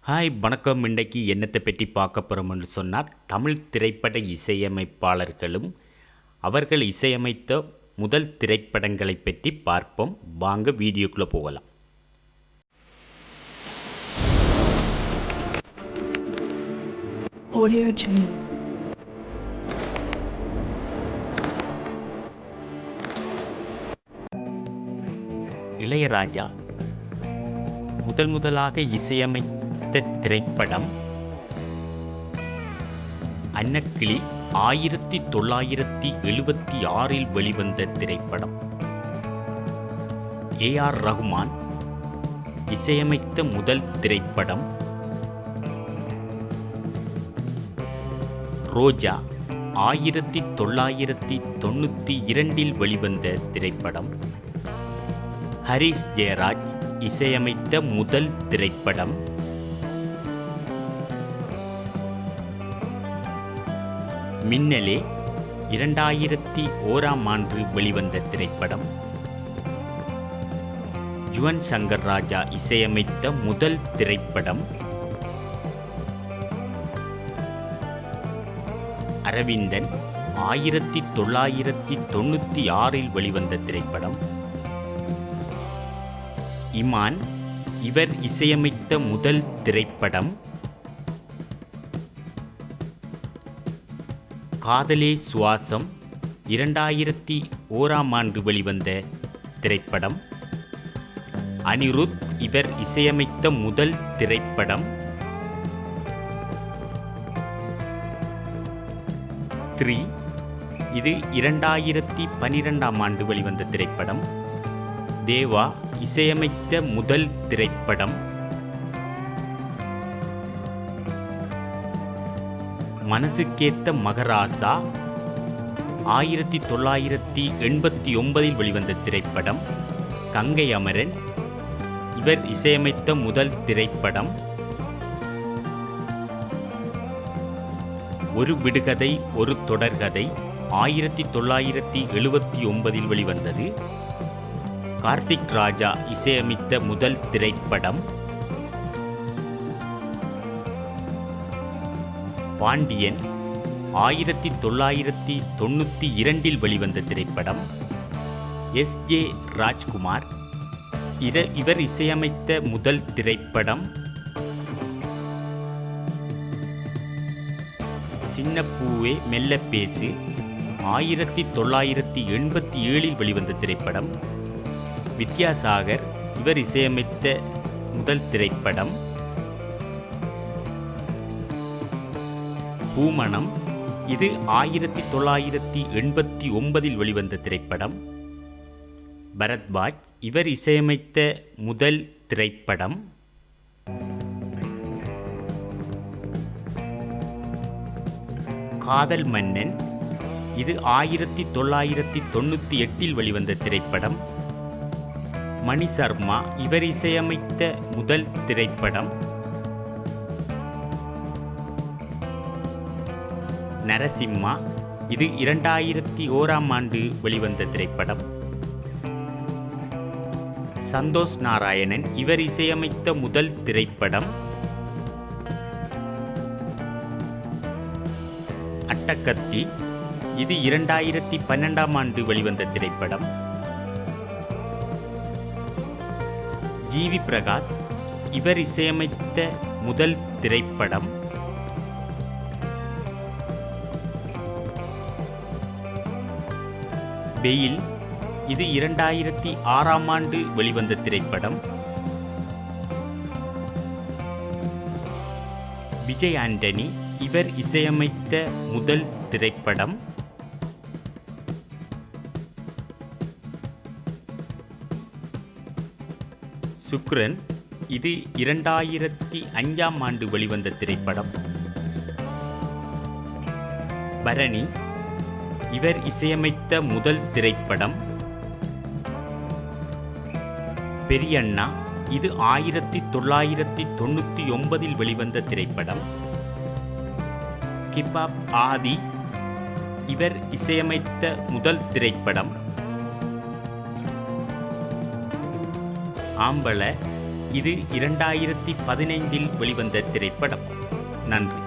Hi வணக்கம். இன்றைக்கி என்னத்தை பற்றி பார்க்க போகிறோம்னு சொன்னால், தமிழ் திரைப்பட இசையமைப்பாளர்களும் அவர்கள் இசையமைத்த முதல் திரைப்படங்களை பற்றி பார்ப்போம். வாங்க வீடியோக்குள்ளே போகலாம். Audio Tune. இளையராஜா முதலாக இசையமைத்த திரைப்படம் அன்னக்கிளி 1976 வெளிவந்த திரைப்படம். ஏ.ஆர். ரகுமான் இசையமைத்த முதல் திரைப்படம் ரோஜா 1992 வெளிவந்த திரைப்படம். ஹரிஸ் ஜெயராஜ் இசையமைத்த முதல் திரைப்படம் மின்னலே 2001 வெளிவந்த திரைப்படம். யுவன் சங்கர் ராஜா இசையமைத்த முதல் திரைப்படம் அரவிந்தன் 1996 வெளிவந்த திரைப்படம். இமான் இவர் இசையமைத்த முதல் திரைப்படம் காதலே சுவாசம் 2001 வெளிவந்த திரைப்படம். அனிருத் இவர் இசையமைத்த முதல் திரைப்படம் 3 இது 2012 வெளிவந்த திரைப்படம். தேவா இசையமைத்த முதல் திரைப்படம் மனசுக்கேத்த மகராசா 1989 வெளிவந்த திரைப்படம். கங்கை அமரன் இவர் இசையமைத்த முதல் திரைப்படம். ஒரு விடுகதை ஒரு தொடர்கதை 1979 வெளிவந்தது. கார்த்திக் ராஜா இசையமைத்த முதல் திரைப்படம் பாண்டியன் 1992 வெளிவந்த திரைப்படம். எஸ்.ஜே. ராஜ்குமார் இவர் இசையமைத்த முதல் திரைப்படம் சின்ன பூவே மெல்ல பேசு 1987 வெளிவந்த திரைப்படம். வித்யாசாகர் இவர் இசையமைத்த முதல் திரைப்படம் பூமணம் இது 1989 வெளிவந்த திரைப்படம். பரத்வாஜ் இவர் இசையமைத்த முதல் திரைப்படம் காதல் மன்னன் இது 1998 வெளிவந்த திரைப்படம். மணி சர்மா இவர் இசையமைத்த முதல் திரைப்படம் நரசிம்மா இது 2001 வெளிவந்த திரைப்படம். சந்தோஷ் நாராயணன் இவர் இசையமைத்த முதல் திரைப்படம் அட்டகத்தி இது 2012 வெளிவந்த திரைப்படம். ஜி.வி. பிரகாஷ் இவர் இசையமைத்த முதல் திரைப்படம் வெயில் இது 2006 வெளிவந்த திரைப்படம். விஜய் ஆண்டனி இவர் இசையமைத்த முதல் திரைப்படம் சுக்ரன் இது 2005 வெளிவந்த திரைப்படம். பரணி இவர் இசையமைத்த முதல் திரைப்படம் பெரியண்ணா இது 1999 வெளிவந்த திரைப்படம். கிபாப் ஆதி இவர் இசையமைத்த முதல் திரைப்படம் ஆம்பள இது 2015 வெளிவந்த திரைப்படம். நன்றி.